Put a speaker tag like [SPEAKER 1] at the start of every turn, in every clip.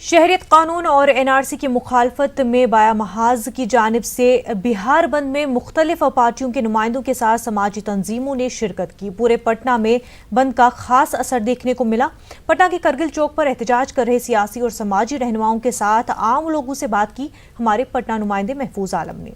[SPEAKER 1] शहरियत कानून और एनआरसी की मुखालफत में बाया महाज की जानिब से बिहार बंद में मुख्तलिफ पार्टियों के नुमाइंदों के साथ समाजी तंजीमों ने शिरकत की। पूरे पटना में बंद का खास असर देखने को मिला। पटना के करगिल चौक पर एहतजाज कर रहे सियासी और समाजी रहनुमाओं के साथ आम लोगों से बात की हमारे पटना नुमाइंदे महफूज आलम ने।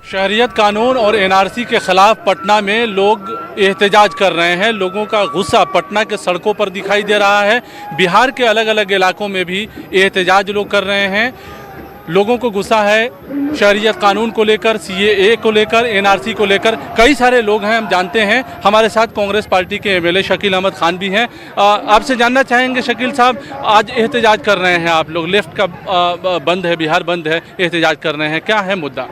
[SPEAKER 2] शहरियत कानून और एनआरसी के खिलाफ पटना में लोग एहतजाज कर रहे हैं। लोगों का गुस्सा पटना के सड़कों पर दिखाई दे रहा है। बिहार के अलग अलग इलाकों में भी एहतजाज लोग कर रहे हैं। लोगों को गुस्सा है शहरियत कानून को लेकर, सीएए को लेकर, एनआरसी को लेकर। कई सारे लोग हैं, हम जानते हैं। हमारे साथ कांग्रेस पार्टी के एमएलए शकील अहमद खान भी हैं। आपसे जानना चाहेंगे शकील साहब, आज एहतजाज कर रहे हैं आप लोग, लेफ्ट का बंद है, बिहार बंद है, एहतजाज कर रहे हैं, क्या है मुद्दा?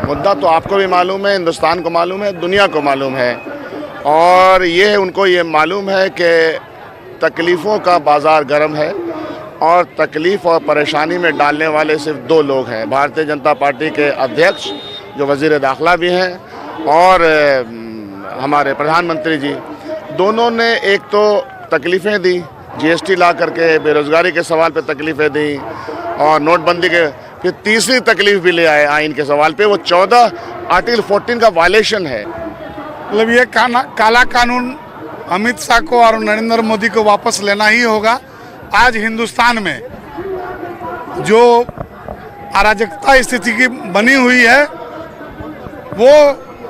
[SPEAKER 3] मुद्दा तो आपको भी मालूम है, हिंदुस्तान को मालूम है, दुनिया को मालूम है। और ये उनको ये मालूम है कि तकलीफ़ों का बाज़ार गर्म है और तकलीफ़ और परेशानी में डालने वाले सिर्फ दो लोग हैं, भारतीय जनता पार्टी के अध्यक्ष जो वज़ीर दाखिला भी हैं और हमारे प्रधानमंत्री जी। दोनों ने एक तो तकलीफ़ें दी, जीएसटी ला करके बेरोज़गारी के सवाल पे तकलीफ़ें दी और नोटबंदी के, फिर तीसरी तकलीफ भी ले आए आइन के सवाल पे, वो 14 आर्टिकल 14 का वायलेशन है।
[SPEAKER 4] मतलब ये काला कानून अमित शाह को और नरेंद्र मोदी को वापस लेना ही होगा। आज हिंदुस्तान में जो अराजकता स्थिति की बनी हुई है वो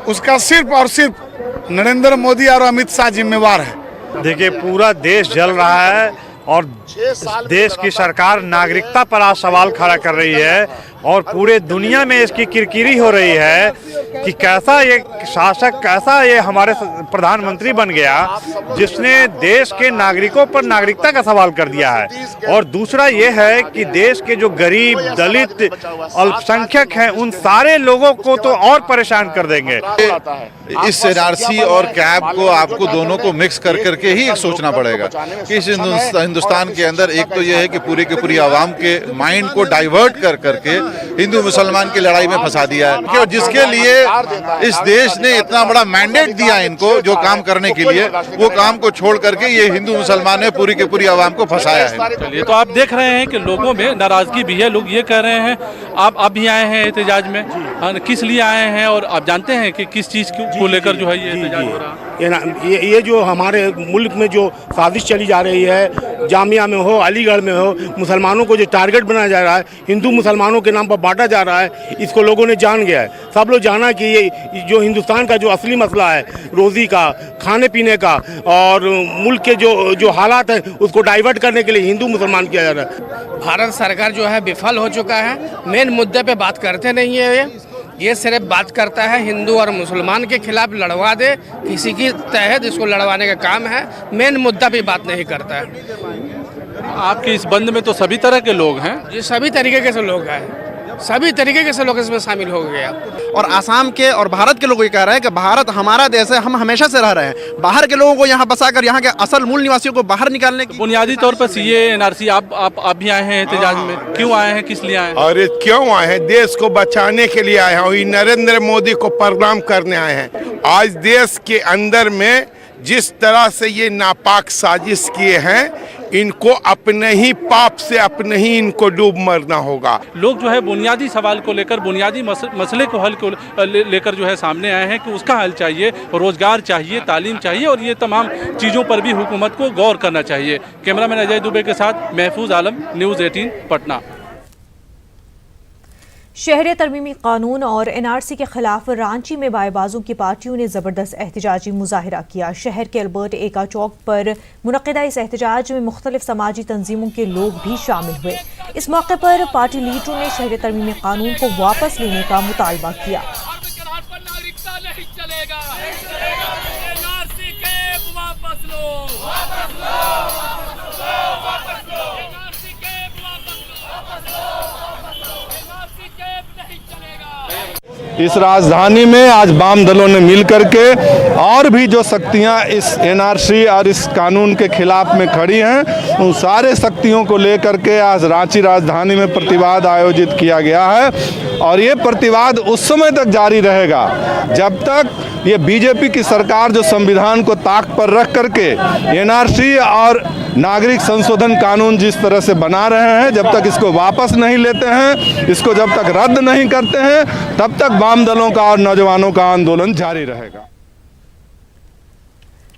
[SPEAKER 4] उसका सिर्फ और सिर्फ नरेंद्र मोदी और अमित शाह जिम्मेवार है।
[SPEAKER 5] देखिए, पूरा देश जल रहा है और देश की सरकार नागरिकता पर आज सवाल खड़ा कर रही है और पूरे दुनिया में इसकी किरकिरी हो रही है कि कैसा ये शासक, कैसा ये हमारे प्रधानमंत्री बन गया जिसने देश के नागरिकों पर नागरिकता का सवाल कर दिया है। और दूसरा ये है कि देश के जो गरीब, दलित, अल्पसंख्यक हैं उन सारे लोगों को तो और परेशान कर देंगे।
[SPEAKER 6] इस एनआरसी और कैब को आपको दोनों को मिक्स कर करके ही सोचना पड़ेगा कि इस हिंदुस्तान के अंदर एक तो ये है कि पूरी की पूरी आवाम के माइंड को डाइवर्ट कर करके हिंदू मुसलमान की लड़ाई में फंसा दिया है, और जिसके लिए इस देश ने इतना बड़ा मैंडेट दिया इनको जो काम करने के लिए, वो काम को छोड़ करके ये हिंदू मुसलमान ने पूरी की पूरी आवाम को फंसाया है।
[SPEAKER 2] चलिए, तो आप देख रहे हैं कि लोगों में नाराजगी भी है। लोग ये कह रहे हैं, आप भी आए हैं एहतजाज में, किस लिए आए हैं और आप जानते हैं कि किस चीज़ को लेकर जो है ये एहतजाज हो रहा है?
[SPEAKER 7] ये जो हमारे मुल्क में जो साजिश चली जा रही है, जामिया में हो, अलीगढ़ में हो, मुसलमानों को जो टारगेट बनाया जा रहा है, हिंदू मुसलमानों के नाम पर बांटा जा रहा है, इसको लोगों ने जान गया है। सब लोग जाना कि ये जो हिंदुस्तान का जो असली मसला है, रोज़ी का, खाने पीने का और मुल्क के जो हालात हैं उसको डाइवर्ट करने के लिए हिंदू मुसलमान किया जा रहा है।
[SPEAKER 8] भारत सरकार जो है विफल हो चुका है, मेन मुद्दे पे बात करते नहीं है। ये सिर्फ बात करता है हिंदू और मुसलमान के खिलाफ लड़वा दे, किसी की तहत इसको लड़वाने का काम है, मेन मुद्दा पे बात नहीं करता है।
[SPEAKER 2] आपके इस बंद में तो सभी तरह के लोग हैं?
[SPEAKER 8] जी, सभी तरीके से लोग हैं, सभी तरीके से लोग इसमें शामिल हो गए।
[SPEAKER 9] और आसाम के और भारत के लोग ये कह रहे हैं कि भारत हमारा देश है, हम हमेशा से रह रहे हैं। बाहर के लोगों को यहाँ बसाकर यहाँ के असल मूल निवासियों को बाहर निकालने की
[SPEAKER 2] बुनियादी तौर पर सीए, एनआरसी, आप भी आए हैं एहतजाज में, क्यों आए हैं, किस लिए आए हैं?
[SPEAKER 10] और क्यों आए हैं? देश को बचाने के लिए आए हैं और नरेंद्र मोदी को प्रणाम करने आए हैं। आज देश के अंदर में जिस तरह से ये नापाक साजिश किए हैं, इनको अपने ही पाप से अपने ही इनको डूब मरना होगा।
[SPEAKER 2] लोग जो है बुनियादी सवाल को लेकर, बुनियादी मसले को हल को लेकर जो है सामने आए हैं कि उसका हल चाहिए, रोजगार चाहिए, तालीम चाहिए और ये तमाम चीज़ों पर भी हुकूमत को गौर करना चाहिए। कैमरामैन अजय दुबे के साथ महफूज आलम, न्यूज़ 18 पटना।
[SPEAKER 1] शहरियत तरमीमी कानून और एनआरसी के खिलाफ रांची में बाएबाजों की पार्टियों ने जबरदस्त एहतजाजी मुजाहिरा किया। शहर के अल्बर्ट एका चौक पर मुनक्किदा इस एहतजाज में मुख्तलिफ समाजी तंजीमों के लोग भी शामिल हुए। इस मौके पर पार्टी लीडरों ने शहरियत तरमीमी कानून को वापस लेने का मुतालबा किया।
[SPEAKER 11] इस राजधानी में आज वाम दलों ने मिल करके और भी जो शक्तियां इस एनआरसी और इस कानून के खिलाफ में खड़ी हैं, उन सारे शक्तियों को लेकर के आज रांची राजधानी में प्रतिवाद आयोजित किया गया है। और ये प्रतिवाद उस समय तक जारी रहेगा जब तक ये बीजेपी की सरकार जो संविधान को ताक पर रख करके एनआरसी और नागरिक संशोधन कानून जिस तरह से बना रहे हैं, जब तक इसको वापस नहीं लेते हैं, इसको जब तक रद्द नहीं करते हैं, तब तक वाम दलों का और नौजवानों का आंदोलन जारी रहेगा।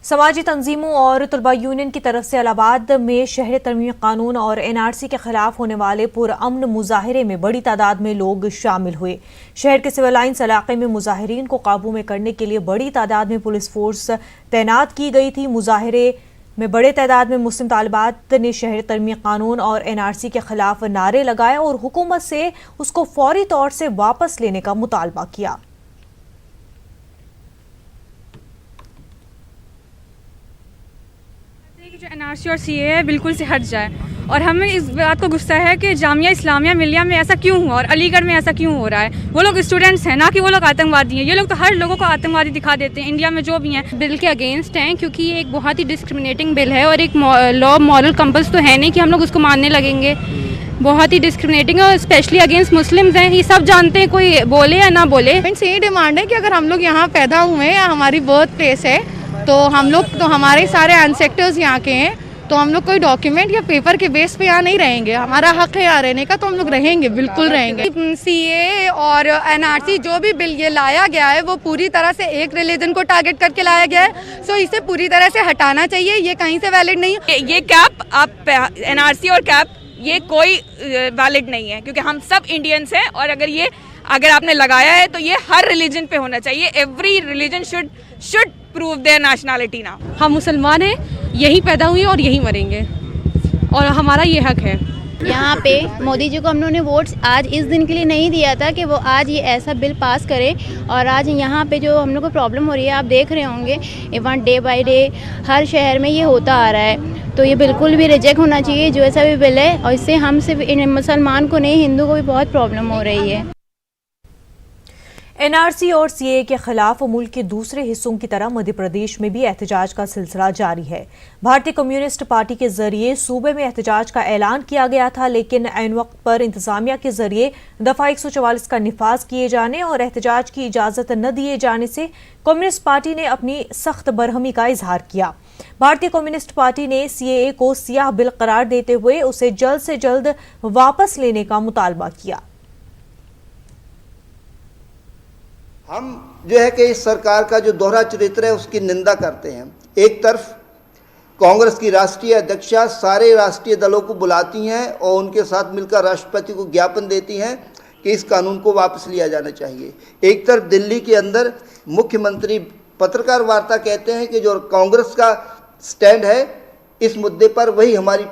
[SPEAKER 1] समाजी तंजीमों और तलबा यूनियन की तरफ से इलाहाबाद में शहरी तरमीमी कानून और एनआरसी के खिलाफ होने वाले पुरअमन मुजाहरे में बड़ी तादाद में लोग शामिल हुए। शहर के सिविल लाइन्स इलाके में मुजाहिरीन को काबू में करने के लिए बड़ी तादाद में पुलिस फोर्स तैनात की गई थी। मुजाहरे में बड़े तादाद में मुस्लिम तालिबात ने शहरी तरमीमी कानून और एनआरसी के खिलाफ नारे लगाए और हुकूमत से उसको फौरी तौर से वापस लेने का मुतालबा किया।
[SPEAKER 12] जो एनआरसी और सीए है बिल्कुल से हट जाए, और हमें इस बात को गुस्सा है कि जामिया इस्लामिया मिलिया में ऐसा क्यों हुआ और अलीगढ़ में ऐसा क्यों हो रहा है। वो लोग स्टूडेंट्स हैं, ना कि वो लोग आतंकवादी हैं। ये लोग तो हर लोगों को आतंकवादी दिखा देते हैं इंडिया में जो भी हैं।
[SPEAKER 13] बिल के अगेंस्ट हैं क्योंकि ये एक बहुत ही डिस्क्रिमिनेटिंग बिल है और एक लॉ मॉरल कंपल्स तो है नहीं कि हम लोग उसको मानने लगेंगे। बहुत ही डिस्क्रिमिनेटिंग है और स्पेशली अगेंस्ट मुस्लिम्स हैं। ये सब जानते हैं, कोई बोले या ना बोले।
[SPEAKER 14] यही डिमांड है कि अगर हम लोग यहाँ पैदा हुए हैं, हमारी बर्थ प्लेस है, तो हम लोग तो हमारे सारे एंसेस्टर्स यहाँ के हैं, तो हम लोग कोई डॉक्यूमेंट या पेपर के बेस पे यहाँ नहीं रहेंगे। हमारा हक है यहाँ रहने का, तो हम लोग रहेंगे, बिल्कुल रहेंगे।
[SPEAKER 12] सीए और एनआरसी जो भी बिल ये लाया गया है वो पूरी तरह से एक रिलीजन को टारगेट करके लाया गया है, सो इसे पूरी तरह से हटाना चाहिए। ये कहीं से वैलिड नहीं है।
[SPEAKER 15] ये कैप आप एनआरसी और कैप ये कोई वैलिड नहीं है, क्योंकि हम सब इंडियंस हैं और अगर आपने लगाया है तो ये हर रिलीजन पे होना चाहिए। Every religion should prove there nationality now.
[SPEAKER 13] हम मुसलमान हैं, यहीं पैदा हुए और यहीं मरेंगे और हमारा ये हक है।
[SPEAKER 16] यहाँ पे मोदी जी को हम लोगों ने वोट आज इस दिन के लिए नहीं दिया था कि वो आज ये ऐसा बिल पास करे, और आज यहाँ पे जो हम लोग को प्रॉब्लम हो रही है आप देख रहे होंगे, इवन डे बाय डे हर शहर में ये होता आ रहा है। तो ये बिल्कुल भी रिजेक्ट होना चाहिए जो ऐसा भी बिल है, और इससे हम सिर्फ मुसलमान को नहीं हिंदू को भी बहुत प्रॉब्लम हो रही है।
[SPEAKER 1] एनआरसी और सीए के खिलाफ मुल्क के दूसरे हिस्सों की तरह मध्य प्रदेश में भी एहतजाज का सिलसिला जारी है। भारतीय कम्युनिस्ट पार्टी के जरिए सूबे में एहतजाज का ऐलान किया गया था, लेकिन ऐन वक्त पर इंतजामिया के जरिए दफा 144 का निफाज किए जाने और एहतजाज की इजाजत न दिए जाने से कम्युनिस्ट पार्टी ने अपनी सख्त बरहमी का इजहार किया। भारतीय कम्युनिस्ट पार्टी ने सीएए को सियाह बिल करार देते हुए उसे जल्द से जल्द वापस लेने का मुतालबा किया।
[SPEAKER 17] हम जो है कि इस सरकार का जो दोहरा चरित्र है उसकी निंदा करते हैं। एक तरफ कांग्रेस की राष्ट्रीय अध्यक्षा सारे राष्ट्रीय दलों को बुलाती हैं और उनके साथ मिलकर राष्ट्रपति को ज्ञापन देती हैं कि इस कानून को वापस लिया जाना चाहिए। एक तरफ दिल्ली के अंदर मुख्यमंत्री पत्रकार वार्ता कहते हैं कि जो कांग्रेस का स्टैंड है इस मुद्दे पर वही हमारी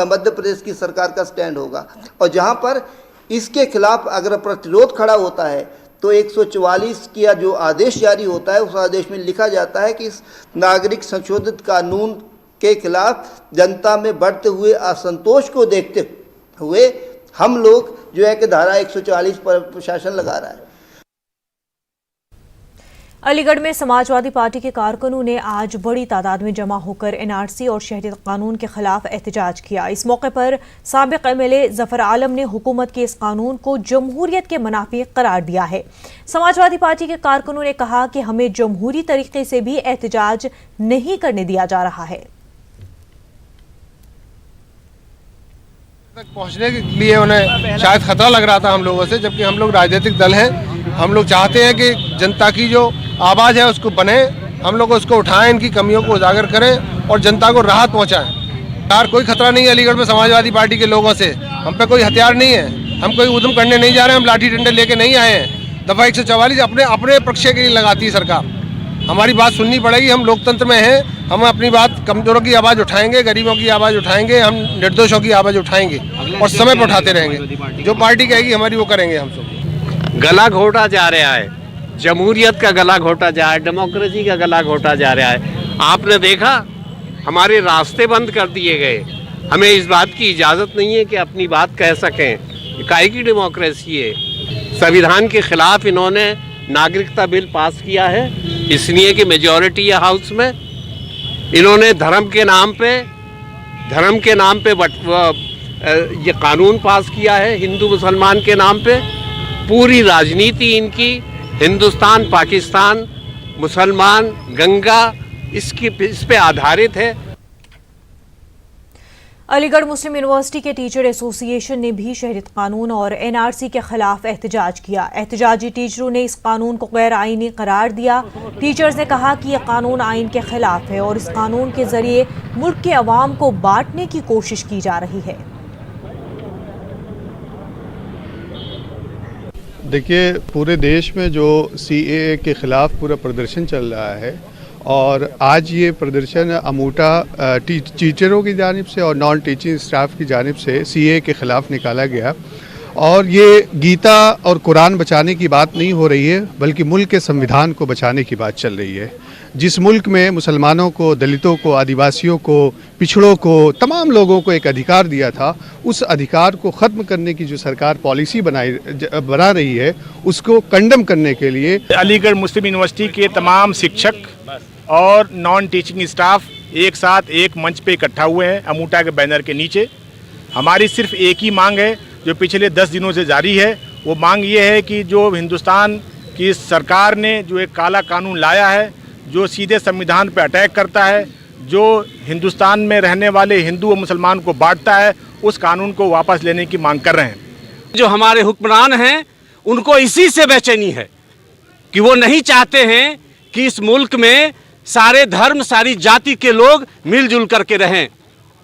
[SPEAKER 17] मध्य प्रदेश की सरकार का स्टैंड होगा, और जहां पर इसके खिलाफ अगर प्रतिरोध खड़ा होता है तो 144 का जो आदेश जारी होता है उस आदेश में लिखा जाता है कि इस नागरिक संशोधित कानून के खिलाफ जनता में बढ़ते हुए असंतोष को देखते हुए हम लोग जो है कि धारा 144 पर प्रशासन लगा रहा है।
[SPEAKER 1] अलीगढ़ में समाजवादी पार्टी के कारकुनों ने आज बड़ी तादाद में जमा होकर एनआरसी और शहरियत कानून के खिलाफ एहतजाज किया। इस मौके पर साबिक एमएलए जफर आलम ने हुकूमत के इस कानून को जमहूरियत के मुनाफी करार दिया है। समाजवादी पार्टी के कारकुनों ने कहा कि हमें जमहूरी तरीके से भी एहतजाज नहीं करने दिया जा रहा है।
[SPEAKER 18] तक पहुंचने के लिए उन्हें शायद खतरा लग रहा था हम लोगों से, जबकि हम लोग राजनीतिक दल हैं। हम लोग चाहते हैं कि जनता की जो आवाज़ है उसको बने, हम लोग उसको उठाएं, इनकी कमियों को उजागर करें और जनता को राहत पहुंचाएं। यार कोई खतरा नहीं है अलीगढ़ में समाजवादी पार्टी के लोगों से, हम पे कोई हथियार नहीं है, हम कोई उद्यम करने नहीं जा रहे हैं, हम लाठी डंडे लेके नहीं आए हैं। दफा 144 अपने पक्ष के लिए लगाती है सरकार, हमारी बात सुननी पड़ेगी। हम लोकतंत्र में हैं, हम अपनी बात कमजोरों की आवाज़ उठाएंगे, गरीबों की आवाज़ उठाएंगे, हम निर्दोषों की आवाज़ उठाएंगे और समय पर उठाते रहेंगे। जो पार्टी कहेगी हमारी वो करेंगे। हम सब
[SPEAKER 19] गला घोटा जा रहा है, जमहूरियत का गला घोटा जा रहा है, डेमोक्रेसी का गला घोटा जा रहा है। आपने देखा हमारे रास्ते बंद कर दिए गए, हमें इस बात की इजाज़त नहीं है कि अपनी बात कह सकें। काहे की डेमोक्रेसी है? संविधान के खिलाफ इन्होंने नागरिकता बिल पास किया है, इसलिए कि मेजॉरिटी है हाउस में। इन्होंने धर्म के नाम पे ये कानून पास किया है, हिंदू मुसलमान के नाम पे। पूरी राजनीति इनकी हिंदुस्तान, पाकिस्तान, मुसलमान, गंगा इस पे आधारित है।
[SPEAKER 1] अलीगढ़ मुस्लिम यूनिवर्सिटी के टीचर एसोसिएशन ने भी शहरियत कानून और एनआरसी के खिलाफ एहतजाज किया। एहतजाजी टीचरों ने इस कानून को गैर आईनी करार दिया। टीचर्स ने कहा कि यह कानून आइन के खिलाफ है और इस कानून के जरिए मुल्क के अवाम को बांटने की कोशिश की जा रही है।
[SPEAKER 20] देखिए, पूरे देश में जो CAA के खिलाफ पूरा प्रदर्शन चल रहा है और आज ये प्रदर्शन अमूटा टीचरों की जानिब से और नॉन टीचिंग स्टाफ की जानिब से CAA के ख़िलाफ़ निकाला गया। और ये गीता और कुरान बचाने की बात नहीं हो रही है, बल्कि मुल्क के संविधान को बचाने की बात चल रही है। जिस मुल्क में मुसलमानों को, दलितों को, आदिवासियों को, पिछड़ों को, तमाम लोगों को एक अधिकार दिया था, उस अधिकार को ख़त्म करने की जो सरकार पॉलिसी बना रही है, उसको कंडम करने के लिए
[SPEAKER 21] अलीगढ़ मुस्लिम यूनिवर्सिटी के तमाम शिक्षक और नॉन टीचिंग स्टाफ एक साथ एक मंच पे इकट्ठा हुए हैं अमूटा के बैनर के नीचे। हमारी सिर्फ एक ही मांग है जो पिछले 10 दिनों से जारी है। वो मांग ये है कि जो हिंदुस्तान की सरकार ने जो एक काला कानून लाया है, जो सीधे संविधान पे अटैक करता है, जो हिंदुस्तान में रहने वाले हिंदू और मुसलमान को बांटता है, उस कानून को वापस लेने की मांग कर रहे हैं।
[SPEAKER 19] जो हमारे हुक्मरान हैं उनको इसी से बेचैनी है कि वो नहीं चाहते हैं कि इस मुल्क में सारे धर्म, सारी जाति के लोग मिलजुल करके रहें।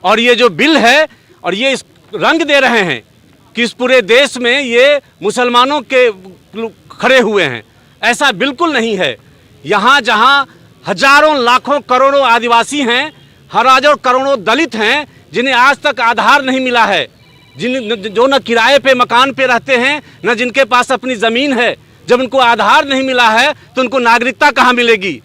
[SPEAKER 19] और ये जो बिल है और ये इस रंग दे रहे हैं कि इस पूरे देश में ये मुसलमानों के खड़े हुए हैं। ऐसा बिल्कुल नहीं है। यहाँ जहाँ हजारों, लाखों, करोड़ों आदिवासी हैं, हजारों करोड़ों दलित हैं जिन्हें आज तक आधार नहीं मिला है, जो न किराए पे मकान पे रहते हैं, न जिनके पास अपनी ज़मीन है। जब उनको आधार नहीं मिला है तो उनको नागरिकता कहाँ मिलेगी?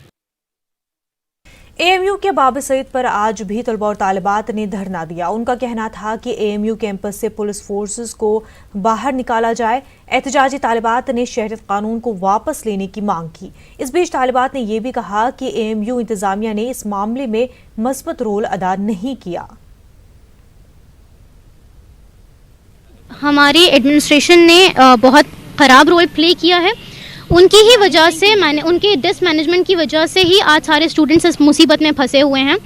[SPEAKER 1] AMU के बाब सईद पर आज भी तलबा और तालिबात ने धरना दिया। उनका कहना था कि AMU कैंपस से पुलिस फोर्सेस को बाहर निकाला जाए। एहतजाजी तालिबात ने शहरियत कानून को वापस लेने की मांग की। इस बीच तालिबात ने यह भी कहा कि AMU इंतजामिया ने इस मामले में मस्बत रोल अदा नहीं किया।
[SPEAKER 13] हमारी एडमिनिस्ट्रेशन ने बहुत ख़राब रोल प्ले किया है। उनकी ही वजह से उनके डिसमैनेजमेंट की वजह से ही आज सारे स्टूडेंट्स इस मुसीबत में फंसे हुए हैं।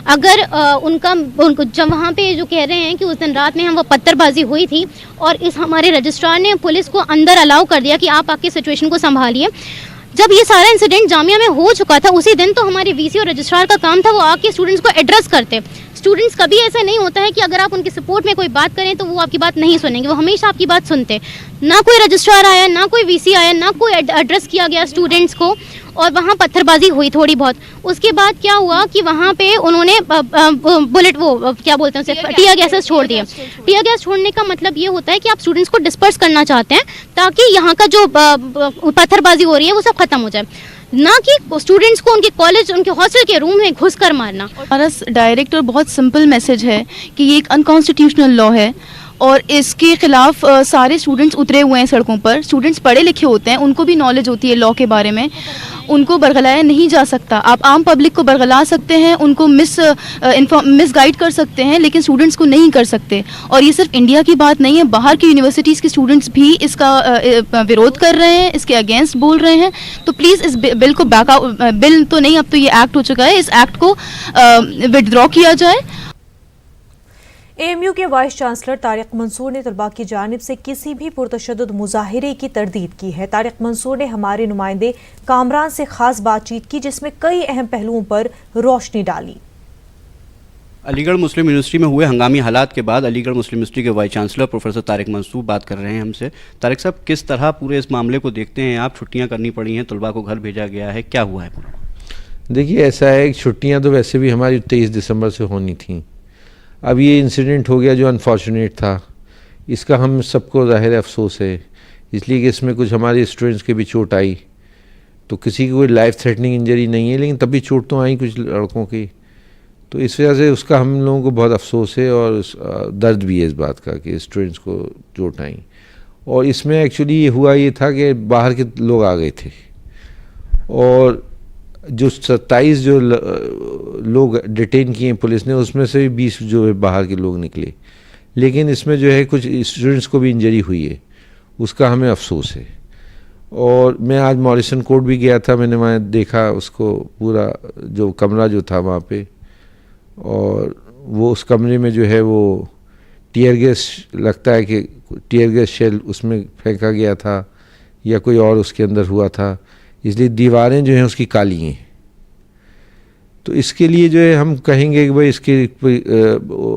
[SPEAKER 13] अगर उनको जब वहाँ पे जो कह रहे हैं कि उस दिन रात में वो पत्थरबाजी हुई थी और इस हमारे रजिस्ट्रार ने पुलिस को अंदर अलाउ कर दिया कि आप आके सिचुएशन को संभालिए। जब ये सारा इंसिडेंट जामिया में हो चुका था, उसी दिन तो हमारे VC और रजिस्ट्रार का काम था वो आके स्टूडेंट्स को एड्रेस करते। स्टूडेंट्स कभी ऐसा नहीं होता है कि अगर आप उनके सपोर्ट में कोई बात करें तो वो आपकी बात नहीं सुनेंगे, वो हमेशा आपकी बात सुनते। ना कोई रजिस्ट्रार आया, ना कोई VC आया, ना कोई एड्रेस किया गया स्टूडेंट्स को, और वहाँ पत्थरबाजी हुई थोड़ी बहुत। उसके बाद क्या हुआ कि वहाँ पे उन्होंने बुलेट क्या बोलते हैं उसे, टियर गैसेस छोड़ दिए। टियर गैस छोड़ने का मतलब ये होता है कि आप स्टूडेंट्स को डिस्पर्स करना चाहते हैं ताकि यहाँ का जो पत्थरबाजी हो रही है वो सब खत्म हो जाए, ना कि स्टूडेंट्स को उनके कॉलेज, उनके हॉस्टल के रूम में घुसकर मारना।
[SPEAKER 22] हमारा डायरेक्ट और बहुत सिंपल मैसेज है कि ये एक अनकॉन्स्टिट्यूशनल लॉ है और इसके खिलाफ सारे स्टूडेंट्स उतरे हुए हैं सड़कों पर। स्टूडेंट्स पढ़े लिखे होते हैं, उनको भी नॉलेज होती है लॉ के बारे में, उनको बरगलाया नहीं जा सकता। आप आम पब्लिक को बरगला सकते हैं, उनको मिस गाइड कर सकते हैं, लेकिन स्टूडेंट्स को नहीं कर सकते। और ये सिर्फ इंडिया की बात नहीं है, बाहर की यूनिवर्सिटीज़ के स्टूडेंट्स भी इसका विरोध कर रहे हैं, इसके अगेंस्ट बोल रहे हैं। तो प्लीज़ इस बिल को बिल तो नहीं, अब तो ये एक्ट हो चुका है, इस एक्ट को विथड्रॉ किया जाए।
[SPEAKER 1] AMU के वाइस चांसलर तारिक मंसूर ने तलबा की जानिब से किसी भी पुरतशद्दुद मुजाहिरे की तरदीद की है। तारिक मंसूर ने हमारे नुमाइंदे कामरान से खास बातचीत की जिसमें कई अहम पहलुओं पर रोशनी डाली।
[SPEAKER 23] अलीगढ़ मुस्लिम यूनिवर्सिटी में हुए हंगामी हालात के बाद अलीगढ़ मुस्लिम यूनिवर्सिटी के vice chancellor professor Tariq Mansoor बात कर रहे हैं हमसे। तारिक साहब, किस तरह पूरे इस मामले को देखते हैं आप? छुट्टियाँ करनी पड़ी हैं, तलबा को घर भेजा गया है, क्या हुआ है पूरा?
[SPEAKER 24] देखिए, ऐसा है कि छुट्टियाँ तो वैसे भी हमारी 23 दिसंबर से होनी थी। अब ये इंसिडेंट हो गया जो अनफॉर्चुनेट था, इसका हम सबको ज़ाहिर अफसोस है, इसलिए कि इसमें कुछ हमारे स्टूडेंट्स के भी चोट आई। तो किसी की कोई लाइफ थ्रेटनिंग इंजरी नहीं है, लेकिन तब भी चोट तो आई कुछ लड़कों की। तो इस वजह से उसका हम लोगों को बहुत अफसोस है और दर्द भी है इस बात का कि स्टूडेंट्स को चोट आई। और इसमें एक्चुअली ये हुआ ये था कि बाहर के लोग आ गए थे और जो 27 जो लोग डिटेन किए पुलिस ने, उसमें से भी 20 जो है बाहर के लोग निकले। लेकिन इसमें जो है कुछ स्टूडेंट्स को भी इंजरी हुई है, उसका हमें अफसोस है। और मैं आज मॉरिसन कोर्ट भी गया था, मैंने वहाँ देखा उसको पूरा जो कमरा जो था वहाँ पे, और वो उस कमरे में जो है वो टीयर गैस, लगता है कि टीयर गैस शेल उसमें फेंका गया था या कोई और उसके अंदर हुआ था, इसलिए दीवारें जो हैं उसकी काली हैं। तो इसके लिए जो है हम कहेंगे कि भाई इसकी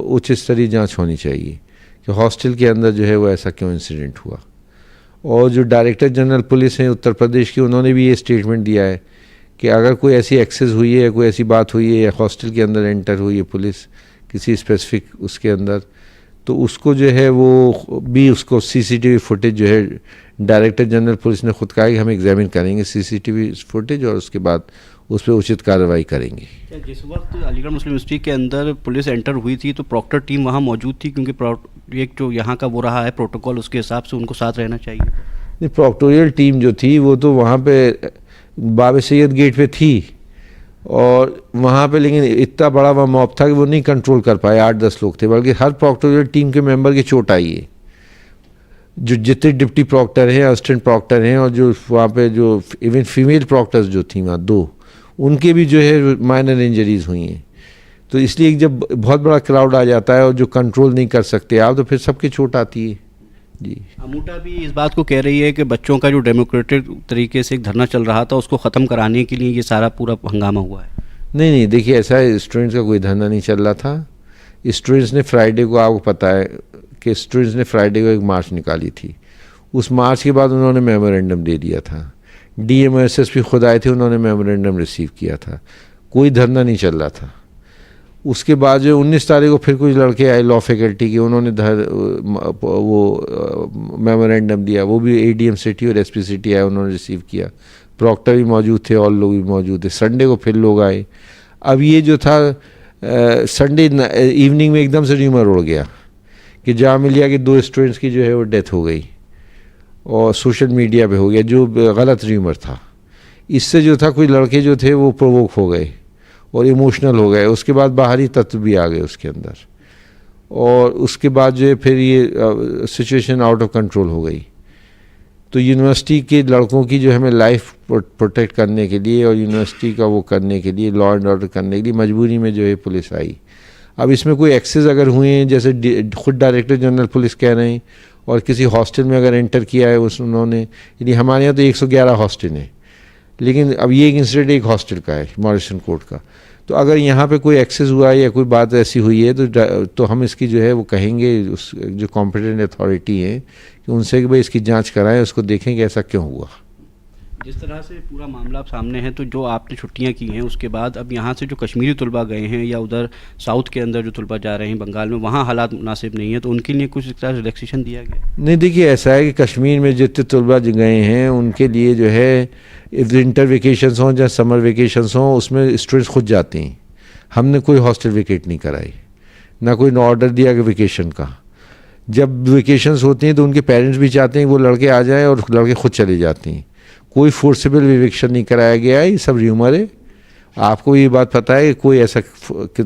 [SPEAKER 24] उच्च स्तरीय जांच होनी चाहिए कि हॉस्टल के अंदर जो है वो ऐसा क्यों इंसिडेंट हुआ। और जो डायरेक्टर जनरल पुलिस हैं उत्तर प्रदेश के, उन्होंने भी ये स्टेटमेंट दिया है कि अगर कोई ऐसी एक्सेस हुई है, कोई ऐसी बात हुई है या हॉस्टल के अंदर एंटर हुई है पुलिस किसी स्पेसिफिक उसके अंदर, तो उसको जो है वो भी उसको सीसीटीवी फुटेज जो है डायरेक्टर जनरल पुलिस ने खुद कहा कि हम एग्जामिन करेंगे सीसीटीवी फुटेज और उसके बाद उस पर उचित कार्रवाई करेंगे।
[SPEAKER 23] क्या जिस वक्त अलीगढ़ मुस्लिम यूनिवर्सिटी के अंदर पुलिस एंटर हुई थी तो प्रॉक्टर टीम वहाँ मौजूद थी, क्योंकि एक जो यहाँ का वो रहा है प्रोटोकॉल, उसके हिसाब से उनको साथ रहना चाहिए?
[SPEAKER 24] नहीं, प्रॉक्टोरियल टीम जो थी वो तो वहाँ पे बाब सैयद गेट पे थी और वहाँ पे, लेकिन इतना बड़ा वह मॉब था कि वो नहीं कंट्रोल कर पाए, 8-10 लोग थे, बल्कि हर प्रॉक्टोरियल टीम के मेंबर की चोट आई है। जो जितने डिप्टी प्रॉक्टर हैं, असिस्टेंट प्रॉक्टर हैं और जो वहाँ पे जो इवन फीमेल प्रॉक्टर्स जो थी वहाँ 2, उनके भी जो है माइनर इंजरीज हुई हैं। तो इसलिए जब बहुत बड़ा क्राउड आ जाता है और जो कंट्रोल नहीं कर सकते आप, तो फिर सबकी चोट आती है। जी,
[SPEAKER 23] अमूटा भी इस बात को कह रही है कि बच्चों का जो डेमोक्रेटिक तरीके से एक धरना चल रहा था उसको ख़त्म कराने के लिए ये सारा पूरा हंगामा हुआ है।
[SPEAKER 24] नहीं, देखिए ऐसा है, स्टूडेंट्स का कोई धरना नहीं चल रहा था। स्टूडेंट्स ने फ्राइडे को, आपको पता है कि स्टूडेंट्स ने फ्राइडे को एक मार्च निकाली थी। उस मार्च के बाद उन्होंने मेमोरेंडम दे दिया था, DM और SSP खुद आए थे, उन्होंने मेमोरेंडम रिसीव किया था, कोई धरना नहीं चल रहा था। उसके बाद जो 19 तारीख को फिर कुछ लड़के आए लॉ फैकल्टी के, उन्होंने वो मेमोरेंडम दिया, वो भी ADM सिटी और SP सिटी आए, उन्होंने रिसीव किया। प्रॉक्टर भी मौजूद थे और लोग भी मौजूद थे। संडे को फिर लोग आए। अब ये जो था संडे इवनिंग में एकदम से र्यूमर उड़ गया कि जहाँ मिलिया कि 2 स्टूडेंट्स की जो है वो डेथ हो गई और सोशल मीडिया पे हो गया, जो गलत र्यूमर था। इससे जो था कुछ लड़के जो थे वो प्रोवोक हो गए और इमोशनल हो गए। उसके बाद बाहरी तत्व भी आ गए उसके अंदर और उसके बाद जो है फिर ये सिचुएशन आउट ऑफ कंट्रोल हो गई। तो यूनिवर्सिटी के लड़कों की जो हमें लाइफ प्रोटेक्ट करने के लिए और यूनिवर्सिटी का वो करने के लिए, लॉ एंड ऑर्डर करने के लिए मजबूरी में जो है पुलिस आई। अब इसमें कोई एक्सेस अगर हुए हैं, जैसे खुद डायरेक्टर जनरल पुलिस कह रहे हैं, और किसी हॉस्टल में अगर एंटर किया है उन्होंने, यानी हमारे यहाँ तो 111 हॉस्टल हैं, लेकिन अब ये एक इंसिडेंट एक हॉस्टल का है, मॉरिसन कोर्ट का। तो अगर यहाँ पे कोई एक्सेस हुआ है या कोई बात ऐसी हुई है तो हम इसकी जो है वो कहेंगे उस जो कॉम्पिटेंट अथॉरिटी है कि उनसे कि भाई इसकी जांच कराएं, उसको देखें कि ऐसा क्यों हुआ।
[SPEAKER 23] जिस तरह से पूरा मामला आप सामने है, तो जो आपने छुट्टियां की हैं उसके बाद अब यहाँ से जो कश्मीरी तलबा गए हैं या उधर साउथ के अंदर जो तलबा जा रहे हैं बंगाल में, वहाँ हालात मुनासिब नहीं है, तो उनके लिए कुछ तरह रिलैक्सेशन दिया गया? नहीं,
[SPEAKER 24] देखिए ऐसा है कि कश्मीर में जितने तलबा गए हैं उनके लिए जो है विंटर वेकेशंस हों या समर वेकेशंस हों, उसमें स्टूडेंट्स खुद जाते हैं। हमने कोई हॉस्टल वेकेट नहीं कराई, ना कोई ऑर्डर दिया कि वेकेशन का। जब वेकेशंस होती हैं तो उनके पेरेंट्स भी चाहते हैं वो लड़के आ जाएँ और लड़के खुद चले जाते हैं। कोई फोर्सेबल इविक्शन नहीं कराया गया है, ये सब र्यूमर है। आपको ये बात पता है कि कोई ऐसा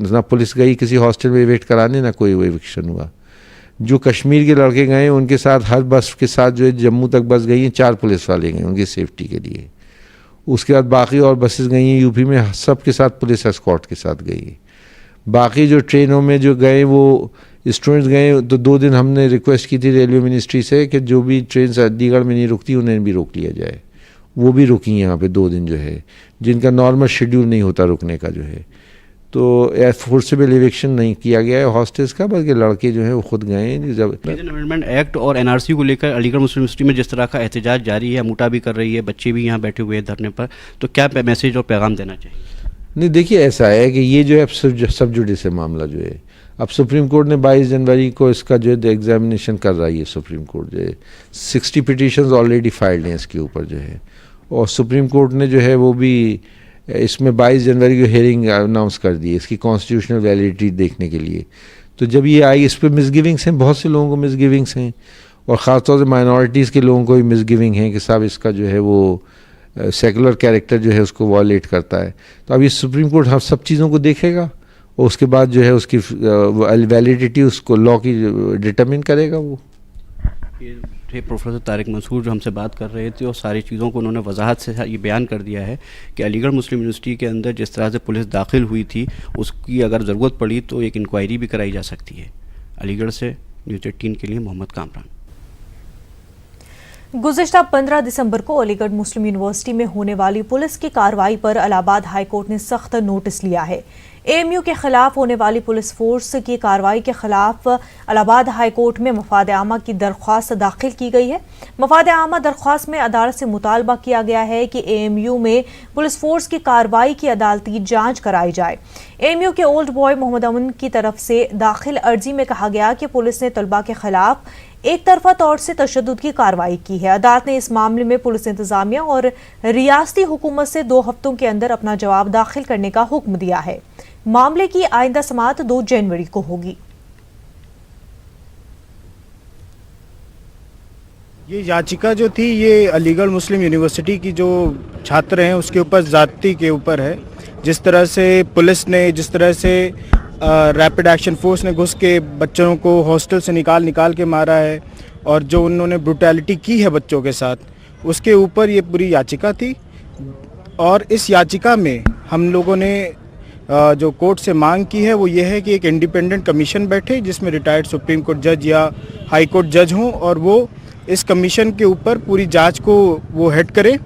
[SPEAKER 24] ना पुलिस गई किसी हॉस्टल में इविक्ट कराने, ना कोई इविक्शन हुआ। जो कश्मीर के लड़के गए उनके साथ हर बस के साथ जो है जम्मू तक बस गई हैं, 4 पुलिस वाले गए उनकी सेफ्टी के लिए। उसके बाद बाकी और बसेस गई हैं यूपी में, सब के साथ पुलिस एस्कॉर्ट के साथ गई। बाकी जो ट्रेनों में जो गए वो स्टूडेंट्स गए, तो 2 दिन हमने रिक्वेस्ट की थी रेलवे मिनिस्ट्री से कि जो भी ट्रेन चंडीगढ़ में नहीं रुकती उन्हें भी रोक लिया जाए। वो भी रुकी यहाँ पे 2 दिन जो है, जिनका नॉर्मल शेड्यूल नहीं होता रुकने का जो है। तो फोर्सेबल इविक्शन नहीं किया गया है हॉस्टल्स का, बल्कि लड़के जो हैं वो खुद गए हैं। जब
[SPEAKER 23] अमेंडमेंट एक्ट और NRC को लेकर अलीगढ़ मुस्लिम यूनिवर्सिटी में जिस तरह का एहतजाज जारी है, अमूटा भी कर रही है, बच्चे भी यहाँ बैठे हुए हैं धरने पर, तो क्या मैसेज और पैगाम देना चाहिए?
[SPEAKER 24] नहीं, देखिए ऐसा है कि ये जो है सब जुडिस मामला जो है, अब सुप्रीम कोर्ट ने 22 जनवरी को इसका जो है एग्जामिनेशन कर रही है। सुप्रीम कोर्ट जो है 60 पिटिशंस ऑलरेडी फाइल्ड हैं इसके ऊपर जो है, और सुप्रीम कोर्ट ने जो है वो भी इसमें 22 जनवरी को हियरिंग अनाउंस कर दी है इसकी कॉन्स्टिट्यूशनल वैलिडिटी देखने के लिए। तो जब ये आई, इस पर मिसगिविंग्स हैं, बहुत से लोगों को मिसगिविंग्स हैं, और ख़ासतौर से माइनॉरिटीज़ के लोगों को भी मिसगिविंग है कि साहब इसका जो है वो सेकुलर कैरेक्टर जो है उसको वॉलेट करता है। तो अब ये सुप्रीम कोर्ट हम सब चीज़ों को देखेगा और उसके बाद जो है उसकी वैलिडिटी उसको लॉ की डिटरमिन करेगा वो।
[SPEAKER 23] ये थे प्रोफेसर तारिक मंसूर जो हमसे बात कर रहे थे और सारी चीज़ों को उन्होंने वजाहत से ये बयान कर दिया है कि अलीगढ़ मुस्लिम यूनिवर्सिटी के अंदर जिस तरह से पुलिस दाखिल हुई थी उसकी अगर ज़रूरत पड़ी तो एक इंक्वायरी भी कराई जा सकती है। अलीगढ़ से न्यूज़ 18 के लिए मोहम्मद कामरान।
[SPEAKER 1] गुज़िश्ता 15 दिसंबर को अलीगढ़ मुस्लिम यूनिवर्सिटी में होने वाली पुलिस की कार्रवाई पर इलाहाबाद हाईकोर्ट ने सख्त नोटिस लिया है। एएमयू के खिलाफ होने वाली पुलिस फोर्स की कार्रवाई के खिलाफ इलाहाबाद हाईकोर्ट में मफाद आमा की दरख्वास्त दाखिल की गई है। मफाद आमा दरख्वास्त में अदालत से मुतालबा किया गया है कि एएमयू में पुलिस फोर्स की कार्रवाई की अदालती जांच कराई जाए। एएमयू के ओल्ड बॉय मोहम्मद अमन की तरफ से दाखिल अर्जी में कहा गया कि पुलिस ने तलबा के खिलाफ एक तरफा तौर से तशद्दुद की कार्रवाई की है। अदालत ने इस मामले में पुलिस इंतजामिया और रियासती हुकूमत से 2 हफ्तों के अंदर अपना जवाब दाखिल करने का हुक्म दिया है। मामले की आइंदा समाअत 2 जनवरी को होगी।
[SPEAKER 21] ये याचिका जो थी ये अलीगढ़ मुस्लिम यूनिवर्सिटी की जो छात्र हैं उसके ऊपर ज़ाती के ऊपर है। जिस तरह से पुलिस ने, जिस तरह से रैपिड एक्शन फोर्स ने घुस के बच्चों को हॉस्टल से निकाल के मारा है और जो उन्होंने ब्रुटैलिटी की है बच्चों के साथ, उसके ऊपर ये पूरी याचिका थी। और इस याचिका में हम लोगों ने जो कोर्ट से मांग की है वो ये है कि एक इंडिपेंडेंट कमीशन बैठे जिसमें रिटायर्ड सुप्रीम कोर्ट जज या हाई कोर्ट जज हों और वो इस कमीशन के ऊपर पूरी जांच को वो हेड करें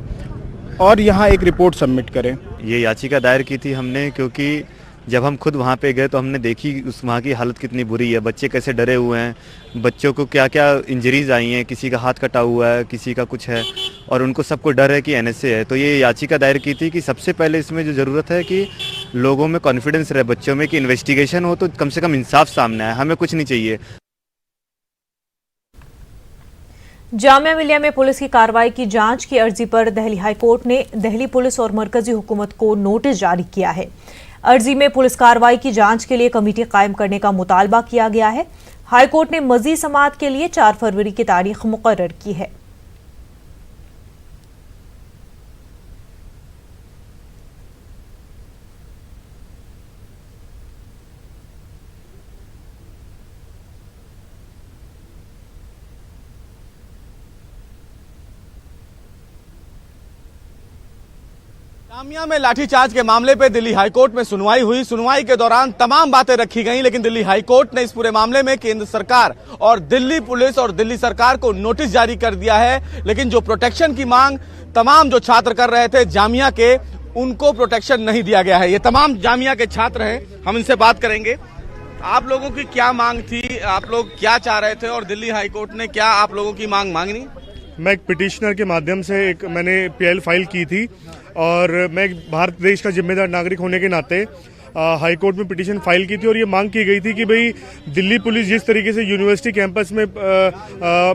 [SPEAKER 21] और यहाँ एक रिपोर्ट सबमिट करें।
[SPEAKER 3] ये याचिका दायर की थी हमने क्योंकि जब हम खुद वहाँ पे गए तो हमने देखी उस वहाँ की हालत कितनी बुरी है, बच्चे कैसे डरे हुए हैं, बच्चों को क्या क्या इंजरीज आई हैं, किसी का हाथ कटा हुआ है, किसी का कुछ है और उनको सबको डर है कि एनएसए है। तो ये याचिका दायर की थी कि सबसे पहले इसमें जो ज़रूरत है कि लोगों में कॉन्फिडेंस रहे बच्चों में कि इन्वेस्टिगेशन हो तो कम से कम इंसाफ सामने आए, हमें कुछ नहीं चाहिए।
[SPEAKER 1] जामिया मिलिया में पुलिस की कार्रवाई की जांच की अर्जी पर दिल्ली हाईकोर्ट ने दिल्ली पुलिस और मरकजी हुकूमत को नोटिस जारी किया है। अर्जी में पुलिस कार्रवाई की जांच के लिए कमेटी कायम करने का मुतालबा किया गया है। हाईकोर्ट ने मजीद समाअत के लिए 4 फरवरी की तारीख मुकर्रर की है।
[SPEAKER 4] जामिया में लाठीचार्ज के मामले पे दिल्ली हाईकोर्ट में सुनवाई हुई। सुनवाई के दौरान तमाम बातें रखी गईं, लेकिन दिल्ली हाईकोर्ट ने इस पूरे मामले में केंद्र सरकार और दिल्ली पुलिस और दिल्ली सरकार को नोटिस जारी कर दिया है। लेकिन जो प्रोटेक्शन की मांग तमाम जो छात्र कर रहे थे जामिया के, उनको प्रोटेक्शन नहीं दिया गया है। ये तमाम जामिया के छात्र हैं, हम इनसे बात करेंगे। आप लोगों की क्या मांग थी, आप लोग क्या चाह रहे थे और दिल्ली हाईकोर्ट ने क्या आप लोगों की मांग मांगनी?
[SPEAKER 21] मैं एक पिटिशनर के माध्यम से मैंने पीएल फाइल की थी और मैं भारत देश का जिम्मेदार नागरिक होने के नाते हाई कोर्ट में पिटीशन फाइल की थी और ये मांग की गई थी कि भाई दिल्ली पुलिस जिस तरीके से यूनिवर्सिटी कैंपस में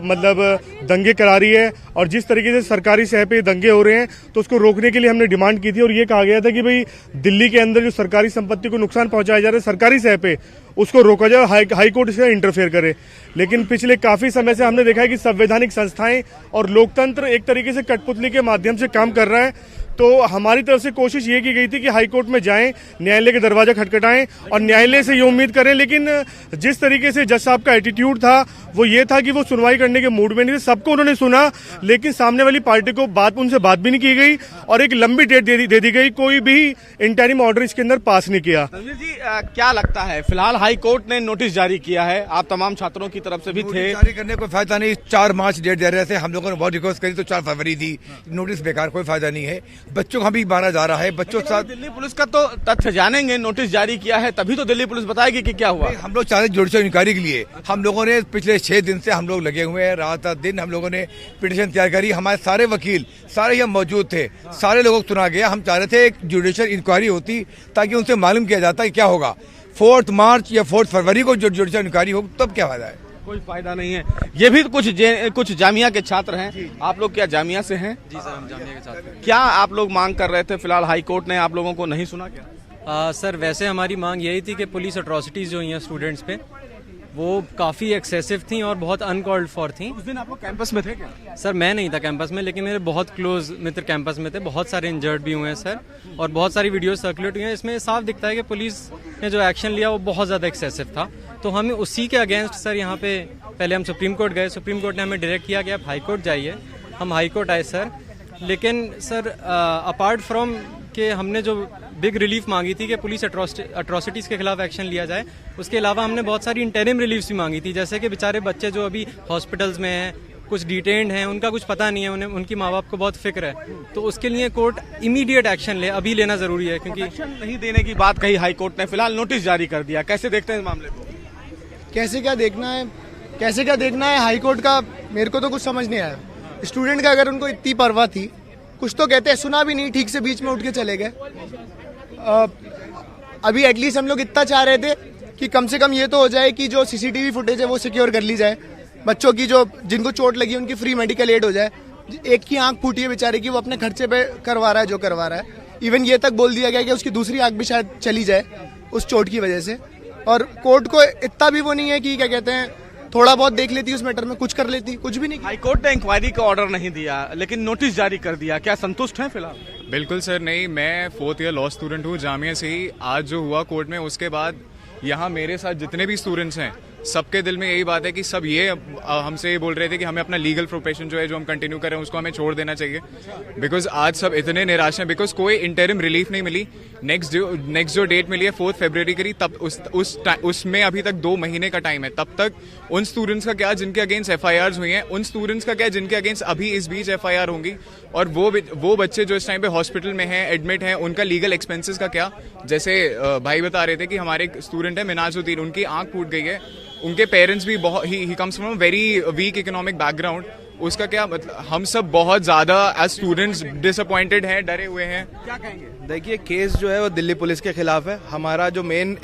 [SPEAKER 21] मतलब दंगे करा रही है और जिस तरीके से सरकारी शहर पे दंगे हो रहे हैं तो उसको रोकने के लिए हमने डिमांड की थी और ये कहा गया था कि भाई दिल्ली के अंदर जो सरकारी संपत्ति को नुकसान पहुंचाया जा रहा है सरकारी शहर पे, उसको रोका जाए, हाई कोर्ट इससे इंटरफेयर करे। लेकिन पिछले काफी समय से हमने देखा है कि संवैधानिक संस्थाएं और लोकतंत्र एक तरीके से कठपुतली के माध्यम से काम कर रहा है। तो हमारी तरफ से कोशिश ये की गई थी कि हाई कोर्ट में जाएं, न्यायालय के दरवाजा खटखटाएं और न्यायालय से ये उम्मीद करें। लेकिन जिस तरीके से जज साहब का एटीट्यूड था वो ये था कि वो सुनवाई करने के मूड में नहीं थे। सबको उन्होंने सुना लेकिन सामने वाली पार्टी को उनसे बात भी नहीं की गई और एक लंबी डेट दे दी गई। कोई भी इंटरिम ऑर्डर इसके अंदर पास नहीं किया।
[SPEAKER 4] तनवीर जी, क्या लगता है, फिलहाल हाई कोर्ट ने नोटिस जारी किया है, आप तमाम छात्रों की तरफ से भी थे।
[SPEAKER 5] जारी करने को फायदा नहीं, 4 मार्च डेट दे रहे थे, हम लोगों ने बहुत रिक्वेस्ट करी तो 4 फरवरी दी। नोटिस बेकार, कोई फायदा नहीं है, बच्चों को भी मारा जा रहा है। बच्चों के साथ
[SPEAKER 4] दिल्ली पुलिस का तो तथ्य जानेंगे, नोटिस जारी किया है तभी तो दिल्ली पुलिस बताएगी कि क्या हुआ।
[SPEAKER 5] हम लोग चाह रहे जुडिशल इंक्वायरी के लिए, हम लोगों ने पिछले 6 दिन से हम लोग लगे हुए हैं, रात दिन हम लोगों ने पिटीशन तैयार करी। हमारे सारे वकील सारे यहाँ मौजूद थे, सारे लोगों को सुना गया। हम चाह रहे थे एक जुडिशल इंक्वायरी होती ताकि उनसे मालूम किया जाता है क्या होगा। 4 मार्च या 4 फरवरी को जो जुडिशल इंक्वायरी हो तब क्या फायदा है?
[SPEAKER 4] कोई फायदा नहीं है। ये भी कुछ जामिया के छात्र हैं। आप लोग क्या जामिया से हैं?
[SPEAKER 6] जी सर, हम जामिया के छात्र हैं।
[SPEAKER 4] क्या आप लोग मांग कर रहे थे? फिलहाल हाई कोर्ट ने आप लोगों को नहीं सुना क्या?
[SPEAKER 6] सर वैसे हमारी मांग यही थी कि पुलिस अट्रॉसिटीज़ जो हुई हैं स्टूडेंट्स पे वो काफ़ी एक्सेसिव थी और बहुत अनकॉल्ड फॉर थी।
[SPEAKER 4] उस दिन आप लोग कैंपस में थे क्या?
[SPEAKER 6] सर मैं नहीं था कैंपस में, लेकिन मेरे बहुत क्लोज मित्र कैंपस में थे। बहुत सारे इंजर्ड भी हुए हैं सर, और बहुत सारी वीडियोस सर्कुलेट हुई हैं। इसमें साफ दिखता है कि पुलिस ने जो एक्शन लिया वो बहुत ज़्यादा एक्सेसिव था। तो हमें उसी के अगेंस्ट सर यहाँ पे पहले हम सुप्रीम कोर्ट गए। सुप्रीम कोर्ट ने हमें डायरेक्ट किया कि आप हाई कोर्ट जाइए। हम हाई कोर्ट आए सर, लेकिन सर अपार्ट फ्रॉम कि हमने जो बिग रिलीफ मांगी थी कि पुलिस अट्रॉसिटीज़ के खिलाफ एक्शन लिया जाए, उसके अलावा हमने बहुत सारी इंटरिम रिलीफ्स भी मांगी थी। जैसे कि बेचारे बच्चे जो अभी हॉस्पिटल्स में हैं, कुछ डिटेन्ड हैं, उनका कुछ पता नहीं है, उन्हें उनकी माँ बाप को बहुत फिक्र है, तो उसके लिए कोर्ट इमीडिएट एक्शन ले, अभी लेना ज़रूरी है। क्योंकि
[SPEAKER 4] एक्शन नहीं देने की बात कही हाई कोर्ट ने, फिलहाल नोटिस जारी कर दिया। कैसे देखते हैं इस मामले को?
[SPEAKER 7] कैसे क्या देखना है हाई कोर्ट का, मेरे को तो कुछ समझ नहीं आया। स्टूडेंट का अगर उनको इतनी परवाह थी, कुछ तो कहते हैं, सुना भी नहीं ठीक से, बीच में उठ के चले गए। अभी एटलीस्ट हम लोग इतना चाह रहे थे कि कम से कम ये तो हो जाए कि जो सीसीटीवी फुटेज है वो सिक्योर कर ली जाए, बच्चों की जो जिनको चोट लगी उनकी फ्री मेडिकल एड हो जाए। एक की आंख फूटी है बेचारे की, वो अपने खर्चे पे करवा रहा है जो करवा रहा है। इवन ये तक बोल दिया गया कि उसकी दूसरी आंख भी शायद चली जाए उस चोट की वजह से। और कोर्ट को इतना भी वो नहीं है कि क्या कहते हैं, थोड़ा बहुत देख लेती उस मैटर में, कुछ कर लेती, कुछ भी नहीं।
[SPEAKER 4] हाई कोर्ट ने इंक्वायरी का ऑर्डर नहीं दिया, लेकिन नोटिस जारी कर दिया। क्या संतुष्ट हैं फिलहाल?
[SPEAKER 8] बिल्कुल सर नहीं, मैं 4th ईयर लॉ स्टूडेंट हूँ जामिया से ही। आज जो हुआ कोर्ट में, उसके बाद यहाँ मेरे साथ जितने भी स्टूडेंट्स हैं, सबके दिल में यही बात है कि सब ये हमसे ये बोल रहे थे कि हमें अपना लीगल प्रोफेशन जो है, जो हम कंटिन्यू कर रहे हैं, उसको हमें छोड़ देना चाहिए। बिकॉज आज सब इतने निराश हैं, बिकॉज कोई इंटरिम रिलीफ नहीं मिली। नेक्स्ट जो डेट मिली है 4 फरवरी की, तब उसमें अभी तक 2 महीने का टाइम है। तब तक उन स्टूडेंट्स का क्या जिनके अगेंस्ट FIRs हुई हैं, उन स्टूडेंट्स का क्या जिनके अगेंस्ट अभी इस बीच FIR होंगी, और वो बच्चे जो इस टाइम पे हॉस्पिटल में हैं, एडमिट हैं, उनका लीगल एक्सपेंसेस का क्या। जैसे भाई बता रहे थे कि हमारे स्टूडेंट है मिनाजुद्दीन, उनकी आंख फूट गई है, उनके पेरेंट्स भी बहुत he comes from very weak economic background, उसका क्या मतलब। हम सब बहुत ज़्यादा एज स्टूडेंट्स डिसअपॉइंटेड हैं, डरे हुए हैं।
[SPEAKER 4] क्या कहेंगे?
[SPEAKER 9] देखिए, केस जो है वो दिल्ली पुलिस के खिलाफ है। हमारा जो मेन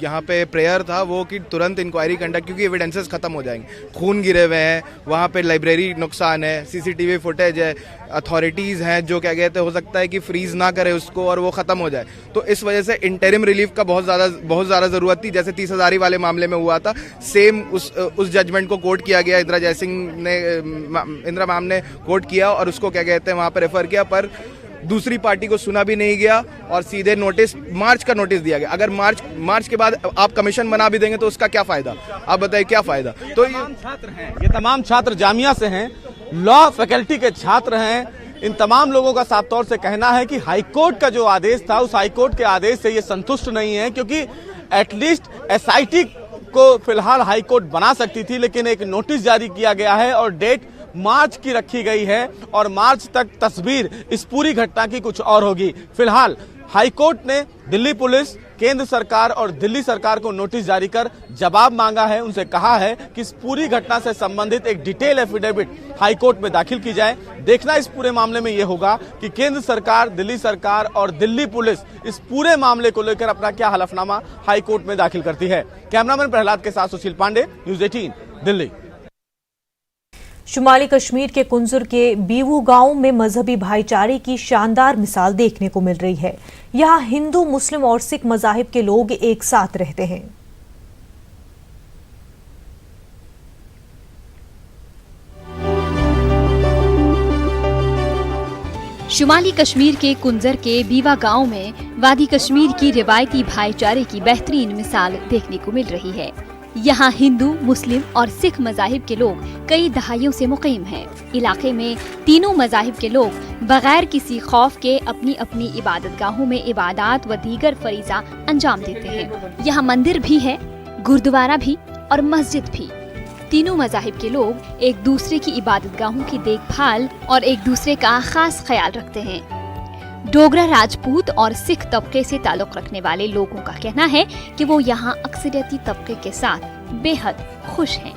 [SPEAKER 9] यहाँ पे प्रेयर था वो कि तुरंत इंक्वायरी कंडक्ट, क्योंकि एविडेंसेस खत्म हो जाएंगे। खून गिरे हुए हैं, वहाँ पे लाइब्रेरी नुकसान है, CCTV फुटेज है, अथॉरिटीज़ हैं जो क्या कहते हैं, हो सकता है कि फ्रीज ना करे उसको और वो ख़त्म हो जाए। तो इस वजह से इंटरिम रिलीफ का बहुत ज़्यादा ज़रूरत थी। जैसे 30 हज़ारी वाले मामले में हुआ था, सेम उस जजमेंट को कोर्ट किया गया। इंदिरा मैम ने कोर्ट किया और उसको क्या कहते हैं वहाँ पर रेफर किया, पर दूसरी पार्टी को सुना भी नहीं गया और सीधे नोटिस, मार्च का नोटिस दिया गया। अगर मार्च के बाद आप कमीशन बना भी देंगे तो उसका क्या फायदा? आप बताइए क्या फायदा? तो
[SPEAKER 4] ये तमाम छात्र जामिया से हैं, लॉ फैकल्टी के छात्र हैं। इन तमाम लोगों का साफ तौर से कहना है कि हाईकोर्ट का जो आदेश था, उस हाईकोर्ट के आदेश से ये संतुष्ट नहीं है, क्योंकि एटलीस्ट SIT को फिलहाल हाईकोर्ट बना सकती थी, लेकिन एक नोटिस जारी किया गया है और डेट मार्च की रखी गई है और मार्च तक तस्वीर इस पूरी घटना की कुछ और होगी। फिलहाल हाईकोर्ट ने दिल्ली पुलिस, केंद्र सरकार और दिल्ली सरकार को नोटिस जारी कर जवाब मांगा है। उनसे कहा है कि इस पूरी घटना से संबंधित एक डिटेल एफिडेविट हाईकोर्ट में दाखिल की जाए। देखना इस पूरे मामले में यह होगा कि केंद्र सरकार, दिल्ली सरकार और दिल्ली पुलिस इस पूरे मामले को लेकर अपना क्या हलफनामा हाईकोर्ट में दाखिल करती है। कैमरामैन प्रहलाद के साथ सुशील पांडे, न्यूज़ 18 दिल्ली।
[SPEAKER 1] शुमाली कश्मीर के कुंजुर के बीवू गांव में मजहबी भाईचारे की शानदार मिसाल देखने को मिल रही है। यहां हिंदू, मुस्लिम और सिख मजाहिब के लोग एक साथ रहते हैं।
[SPEAKER 25] शुमाली कश्मीर के कुंजर के बीवा गांव में वादी कश्मीर की रिवायती भाईचारे की बेहतरीन मिसाल देखने को मिल रही है। यहाँ हिंदू, मुस्लिम और सिख मजाहिब के लोग कई दहाइयों से मुकीम हैं। इलाके में तीनों मजाहिब के लोग बगैर किसी खौफ के अपनी अपनी इबादत गाहों में इबादत व दीगर फरीजा अंजाम देते हैं। यहाँ मंदिर भी है, गुरुद्वारा भी और मस्जिद भी। तीनों मजाहिब के लोग एक दूसरे की इबादत गाहों की देखभाल और एक दूसरे का खास ख्याल रखते हैं। डोगरा, राजपूत और सिख तबके से ताल्लुक रखने वाले लोगों का कहना है कि वो यहाँ अक्सरियती तबके के साथ बेहद खुश हैं।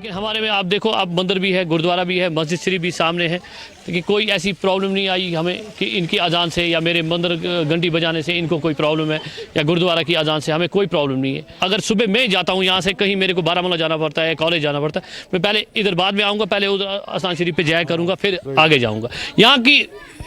[SPEAKER 2] लेकिन हमारे में आप देखो, अब मंदिर भी है, गुरुद्वारा भी है, मस्जिद शरीफ भी सामने है, लेकिन कोई ऐसी प्रॉब्लम नहीं आई हमें कि इनकी अजान से या मेरे मंदिर घंटी बजाने से इनको कोई प्रॉब्लम है, या गुरुद्वारा की अजान से हमें कोई प्रॉब्लम नहीं है। अगर सुबह मैं जाता हूँ यहाँ से, कहीं मेरे को बारामूला जाना पड़ता है, कॉलेज जाना पड़ता है, मैं पहले इधर बाद में आऊँगा, पहले उधर अजान शरीफ पे जाया करूँगा, फिर आगे जाऊँगा। यहाँ की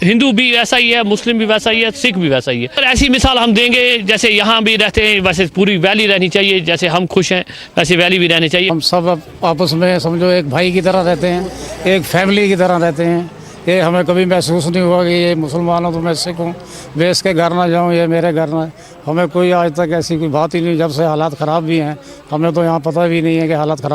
[SPEAKER 2] हिंदू भी वैसा ही है, मुस्लिम भी वैसा ही है, सिख भी वैसा ही है। और ऐसी मिसाल हम देंगे जैसे यहाँ भी रहते हैं वैसे पूरी वैली रहनी चाहिए, जैसे हम खुश हैं वैसे वैली भी रहनी चाहिए।
[SPEAKER 10] हम सब आपस में समझो एक भाई की तरह रहते हैं, एक फैमिली की तरह रहते हैं। ये हमें कभी महसूस नहीं हुआ कि ये मुसलमान हो तो मैं सिख हूँ, मैं इसके घर ना जाऊँ, ये मेरे घर ना। हमें कोई आज तक ऐसी कोई बात ही नहीं। जब से हालात ख़राब भी हैं, हमें तो यहाँ पता भी नहीं है कि हालात ख़राब